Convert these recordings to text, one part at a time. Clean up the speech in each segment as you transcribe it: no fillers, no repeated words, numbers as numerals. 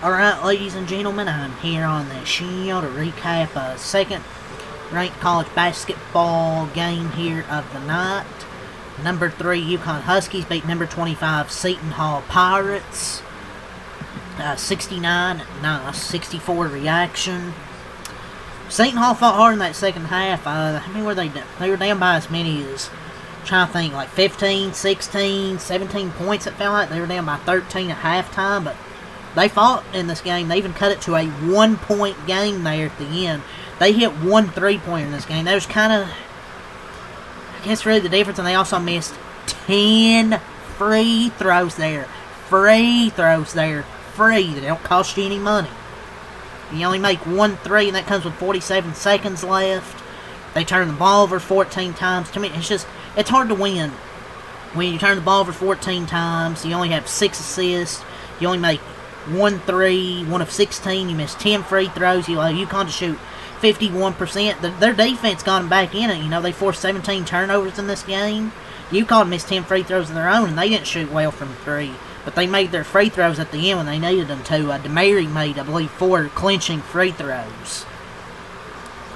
Alright, ladies and gentlemen, I'm here on the show to recap a second-ranked college basketball game here of the night. Number 3 Uconn Huskies beat number 25 Seton Pirates. 69, nice. 64 reaction. Seton fought hard in that second half. How many were they? They were down by as many as, I'm trying to think, like 15, 16, 17 points it felt like. They were down by 13 at halftime, but they fought in this game. They even cut it to a 1-point game there at the end. They hit 1 3-pointer in this game. That was kind of, I guess, really the difference. And they also missed 10 free throws there. Free throws there. Free. They don't cost you any money. You only make 1 3, and that comes with 47 seconds left. They turn the ball over 14 times. To me, it's hard to win when you turn the ball over 14 times. You only have 6 assists. You only make 1 3, 1 of 16. You miss 10 free throws. You allow Uconn to shoot 51%. Their defense got them back in it. You know, they forced 17 turnovers in this game. Uconn missed 10 free throws of their own, and they didn't shoot well from 3. But they made their free throws at the end when they needed them to. DeMary made, I believe, 4 clinching free throws.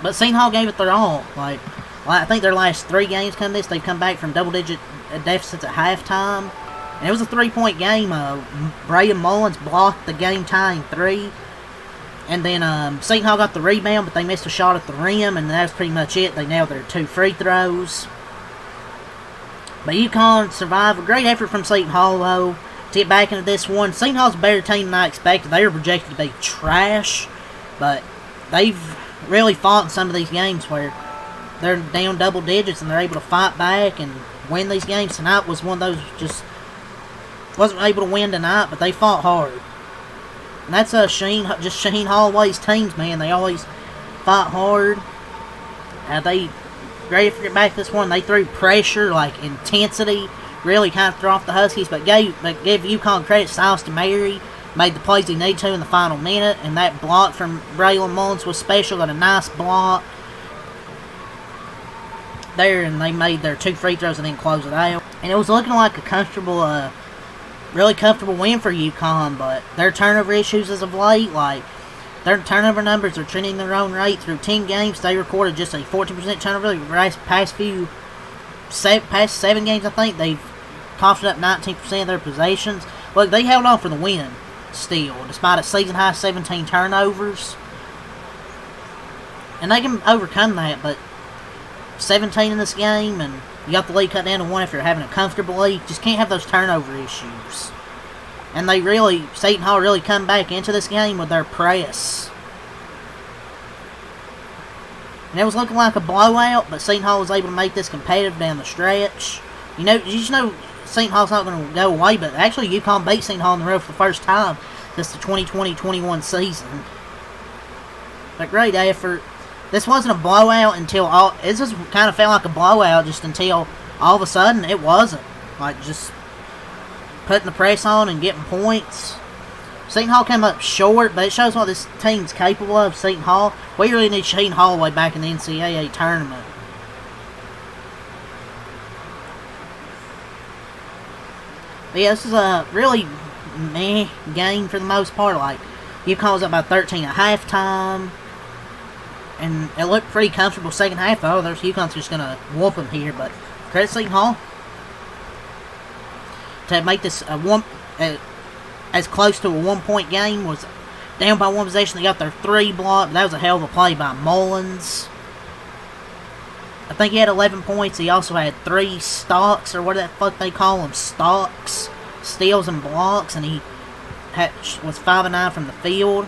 But Seton gave it their all. I think their last 3 games they've come back from double-digit deficits at halftime. And it was a 3-point game. Braden Mullins blocked the game-tying 3. And then Seton got the rebound, but they missed a shot at the rim, and that was pretty much it. They nailed their 2 free throws. But Uconn survived. A great effort from Seton though, to get back into this one. Seton's a better team than I expected. They were projected to be trash, but they've really fought in some of these games where they're down double digits and they're able to fight back and win these games. Tonight was one of those, just wasn't able to win tonight, but they fought hard. And that's Shaheen Holloway's teams, man. They always fight hard. They great effort to get back this one. They threw pressure, intensity, really kind of threw off the Huskies, but gave Uconn credit. Silas DeMary made the plays he needed to in the final minute, and that block from Braylon Mullins was special. Got a nice block there, and they made their 2 free throws and then close it out. And it was looking like a comfortable, really comfortable win for Uconn, but their turnover issues as of late, their turnover numbers are trending their own rate. Through 10 games, they recorded just a 14% turnover. The past 7 games, I think, they've coughed up 19% of their possessions. Look, they held on for the win still, despite a season-high 17 turnovers. And they can overcome that, but 17 in this game, and you got the lead cut down to 1 after having a comfortable lead. Just can't have those turnover issues. And Seton really come back into this game with their press. And it was looking like a blowout, but Seton was able to make this competitive down the stretch. You know Seton's not going to go away, but actually Uconn beat Seton on the road for the first time since the 2020-21 season. But great effort. This wasn't a blowout until it just kind of felt like a blowout just until all of a sudden it wasn't. Just putting the press on and getting points. Seton came up short, but it shows what this team's capable of. Seton we really need Shaheen Holloway back in the NCAA tournament. But yeah, this is a really meh game for the most part. Uconn was up by 13 at halftime, and it looked pretty comfortable second half, though. Uconn's just going to whoop them here, but credit Seton to make this as close to a 1-point game. Was down by 1 possession. They got their 3 blocked. That was a hell of a play by Mullins. I think he had 11 points. He also had 3 stocks, or what the fuck they call them, stocks, steals and blocks, and he was 5 of 9 from the field.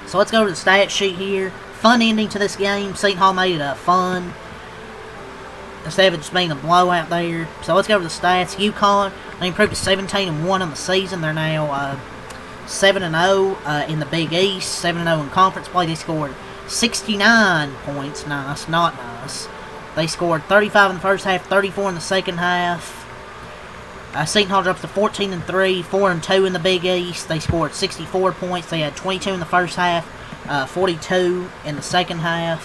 So let's go to the stat sheet here. Fun ending to this game. Seton made it fun instead of it just being a blowout there. So let's go to the stats. Uconn, they improved to 17-1 on the season. They're now 7-0 in the Big East, 7-0 in conference play. They scored 69 points. Nice, not nice. They scored 35 in the first half, 34 in the second half. Seton drops to 14-3, 4-2 in the Big East. They scored 64 points. They had 22 in the first half, 42 in the second half.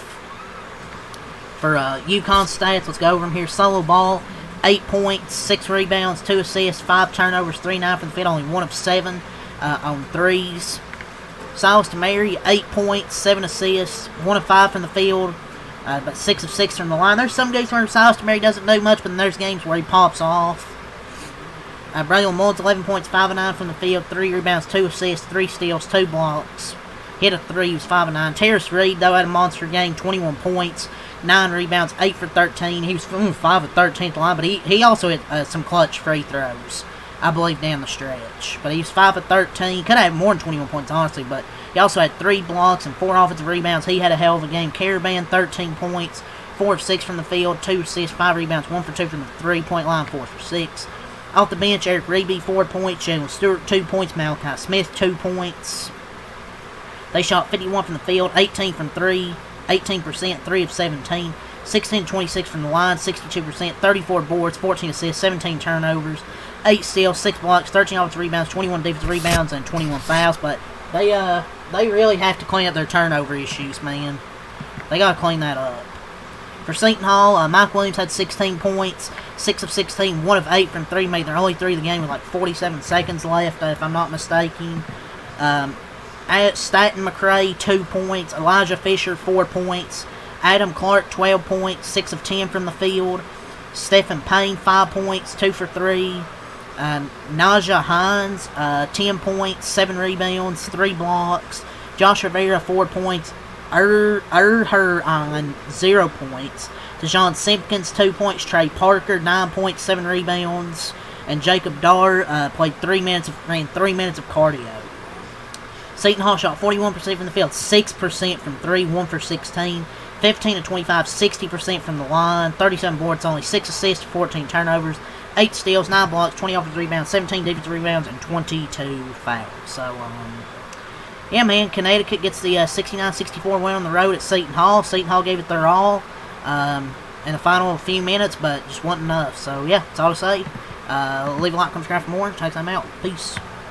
For Uconn stats, let's go over them here. Solo ball, 8 points, 6 rebounds, 2 assists, 5 turnovers, 3-9 from the field, only 1 of 7 on threes. Silas DeMary, 8 points, 7 assists, 1 of 5 from the field, but 6 of 6 from the line. There's some games where Silas DeMary doesn't do much, but then there's games where he pops off. Braylon Mullins, 11 points, 5 of 9 from the field, 3 rebounds, 2 assists, 3 steals, 2 blocks. Hit a 3, he was 5 of 9. Terrace Reed, though, had a monster game, 21 points, 9 rebounds, 8 for 13. He was 5 of 13 at the line, but he also hit some clutch free throws, I believe, down the stretch. But he was 5 of 13. Could have had more than 21 points, honestly, but he also had 3 blocks and 4 offensive rebounds. He had a hell of a game. Caravan, 13 points, 4 of 6 from the field, 2 assists, 5 rebounds, 1 for 2 from the 3-point line, 4 for 6. Off the bench, Eric Reeby, 4 points. Jalen Stewart, 2 points. Malachi Smith, 2 points. They shot 51 from the field, 18 from 3, 18%, 3 of 17, 16-26 from the line, 62%, 34 boards, 14 assists, 17 turnovers, 8 steals, 6 blocks, 13 offensive rebounds, 21 defensive rebounds, and 21 fouls. But they really have to clean up their turnover issues, man. They got to clean that up. For Seton Hall, Mike Williams had 16 points, 6 of 16, 1 of 8 from 3, made their only 3 of the game with like 47 seconds left, if I'm not mistaken. Staten McRae, 2 points. Elijah Fisher, 4 points. Adam Clark, 12 points, 6 of 10 from the field. Stephen Payne, 5 points, 2 for 3. Najah Hines, 10 points, 7 rebounds, 3 blocks. Josh Rivera, 4 points. On 0 points. Dejon Simpkins, 2 points. Trey Parker, 9 points, 7 rebounds. And Jacob Darr ran 3 minutes of cardio. Seton Hall shot 41% from the field, 6% from 3, 1 for 16, 15 of 25, 60% from the line, 37 boards, only 6 assists, 14 turnovers, 8 steals, 9 blocks, 20 offensive rebounds, 17 defensive rebounds, and 22 fouls. So, yeah, man, Connecticut gets the 69-64 win on the road at Seton Hall. Seton Hall gave it their all in the final few minutes, but just wasn't enough. So, yeah, that's all to say. Leave a like, subscribe for more. Check them out. Peace.